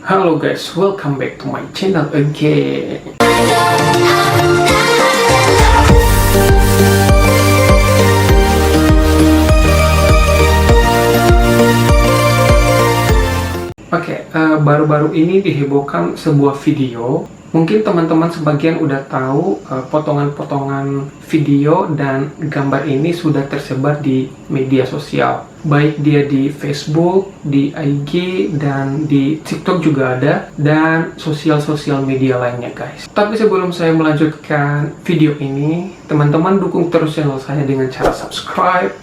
Halo guys, welcome back to my channel again. Baru-baru ini dihebohkan sebuah video. Mungkin teman-teman sebagian udah tahu potongan-potongan video dan gambar ini sudah tersebar di media sosial. Baik dia di Facebook, di IG, dan di TikTok juga ada, dan sosial-sosial media lainnya guys. Tapi sebelum saya melanjutkan video ini, teman-teman dukung terus channel saya dengan cara subscribe.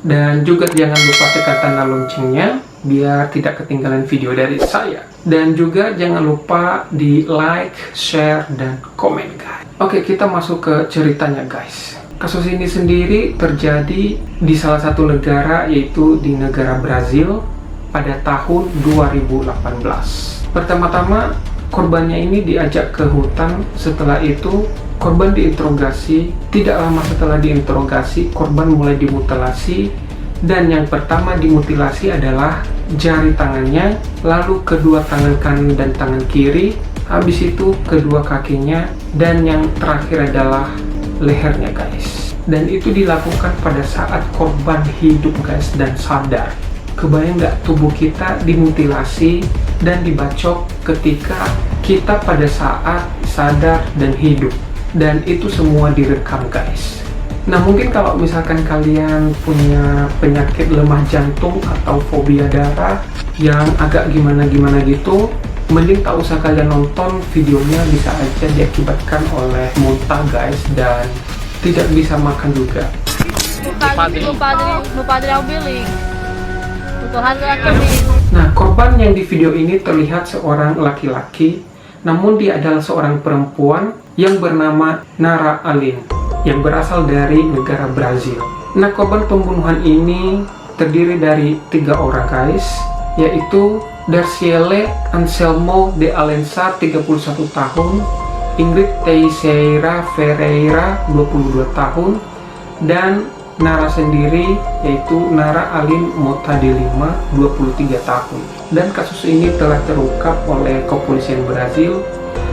Dan juga jangan lupa tekan tanda loncengnya biar tidak ketinggalan video dari saya. Dan juga jangan lupa di like, share, dan komen guys. Oke, kita masuk ke ceritanya guys. Kasus ini sendiri terjadi di salah satu negara, yaitu di negara Brazil pada tahun 2018. Pertama-tama korbannya ini diajak ke hutan. Setelah itu korban diinterogasi. Tidak lama setelah diinterogasi, korban mulai dimutilasi. Dan yang pertama dimutilasi adalah jari tangannya, lalu kedua tangan kanan dan tangan kiri, habis itu kedua kakinya, dan yang terakhir adalah lehernya guys. Dan itu dilakukan pada saat korban hidup guys dan sadar. Kebayang nggak tubuh kita dimutilasi dan dibacok ketika kita pada saat sadar dan hidup. Dan itu semua direkam guys. Nah, mungkin kalau misalkan kalian punya penyakit lemah jantung atau fobia darah yang agak gimana-gimana gitu, mending tak usah kalian nonton videonya, bisa aja diakibatkan oleh muntah guys, dan tidak bisa makan juga. Nah, korban yang di video ini terlihat seorang laki-laki, namun dia adalah seorang perempuan yang bernama Nara Aline, yang berasal dari negara Brazil. Nah, korban pembunuhan ini terdiri dari 3 orang guys, yaitu Darciele Anselmo de Alencar 31 tahun, Ingrid Teixeira Ferreira 22 tahun, dan Nara sendiri yaitu Nara Aline Mota de Lima 23 tahun. Dan kasus ini telah terungkap oleh kepolisian Brazil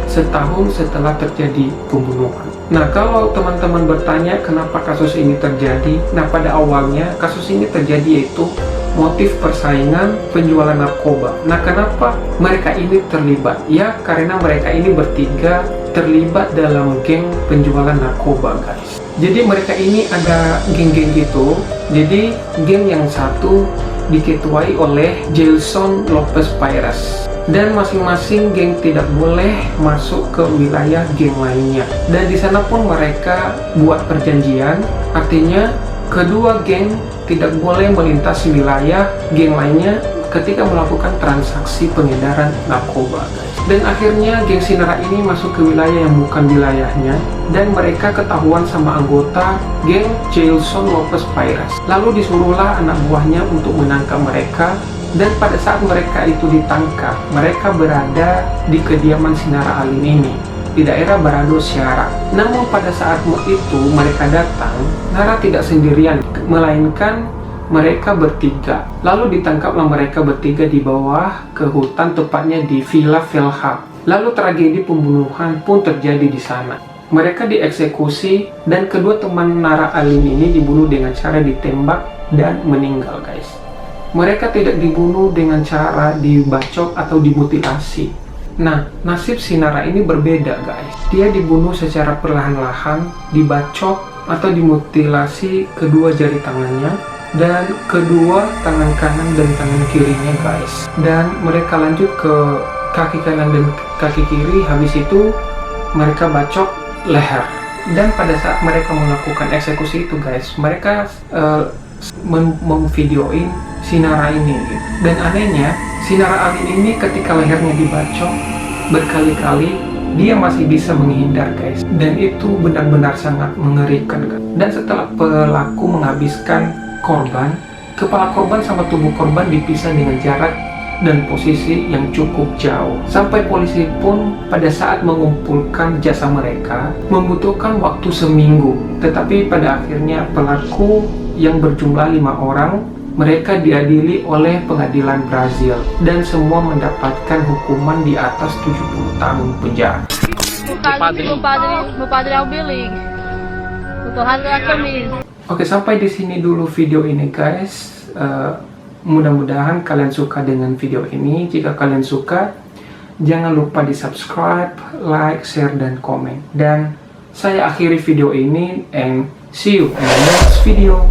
setahun setelah terjadi pembunuhan. Nah, kalau teman-teman bertanya kenapa kasus ini terjadi, nah pada awalnya kasus ini terjadi yaitu motif persaingan penjualan narkoba. Nah, kenapa mereka ini terlibat? Ya, karena mereka ini bertiga terlibat dalam geng penjualan narkoba guys. Jadi mereka ini ada geng-geng gitu. Jadi geng yang satu diketuai oleh Gelson Lopes Pires, dan masing-masing geng tidak boleh masuk ke wilayah geng lainnya. Dan di sana pun mereka buat perjanjian, artinya kedua geng tidak boleh melintasi wilayah geng lainnya ketika melakukan transaksi pengedaran narkoba guys. Dan akhirnya geng si Nara ini masuk ke wilayah yang bukan wilayahnya, dan mereka ketahuan sama anggota geng Gelson Lopes Pires. Lalu disuruhlah anak buahnya untuk menangkap mereka. Dan pada saat mereka itu ditangkap, mereka berada di kediaman si Nara Aline ini di daerah Barado Ceará. Namun pada saat itu mereka datang, Nara tidak sendirian, melainkan mereka bertiga. Lalu ditangkaplah mereka bertiga di bawah ke hutan, tepatnya di Vila Velha. Lalu tragedi pembunuhan pun terjadi di sana. Mereka dieksekusi, dan kedua teman Nara Aline ini dibunuh dengan cara ditembak dan meninggal guys. Mereka tidak dibunuh dengan cara dibacok atau dimutilasi. Nah, nasib si Nara ini berbeda guys. Dia dibunuh secara perlahan-lahan, dibacok atau dimutilasi kedua jari tangannya dan kedua tangan kanan dan tangan kirinya guys. Dan mereka lanjut ke kaki kanan dan kaki kiri, habis itu mereka bacok leher. Dan pada saat mereka melakukan eksekusi itu guys, mereka memvideoin si Nara ini. Dan anehnya, si Nara Aline ini ketika lehernya dibacok berkali-kali, dia masih bisa menghindar guys. Dan itu benar-benar sangat mengerikan guys. Dan setelah pelaku menghabiskan korban, kepala korban sama tubuh korban dipisah dengan jarak dan posisi yang cukup jauh. Sampai polisi pun pada saat mengumpulkan jasa mereka membutuhkan waktu seminggu. Tetapi pada akhirnya pelaku yang berjumlah 5 orang Mereka diadili oleh pengadilan Brazil dan semua mendapatkan hukuman di atas 70 tahun penjara. Meu padre é o Billy. O torrado da camisa. Oke, sampai di sini dulu video ini guys. Mudah-mudahan kalian suka dengan video ini. Jika kalian suka, jangan lupa di subscribe, like, share, dan komen. Dan saya akhiri video ini and see you in the next video.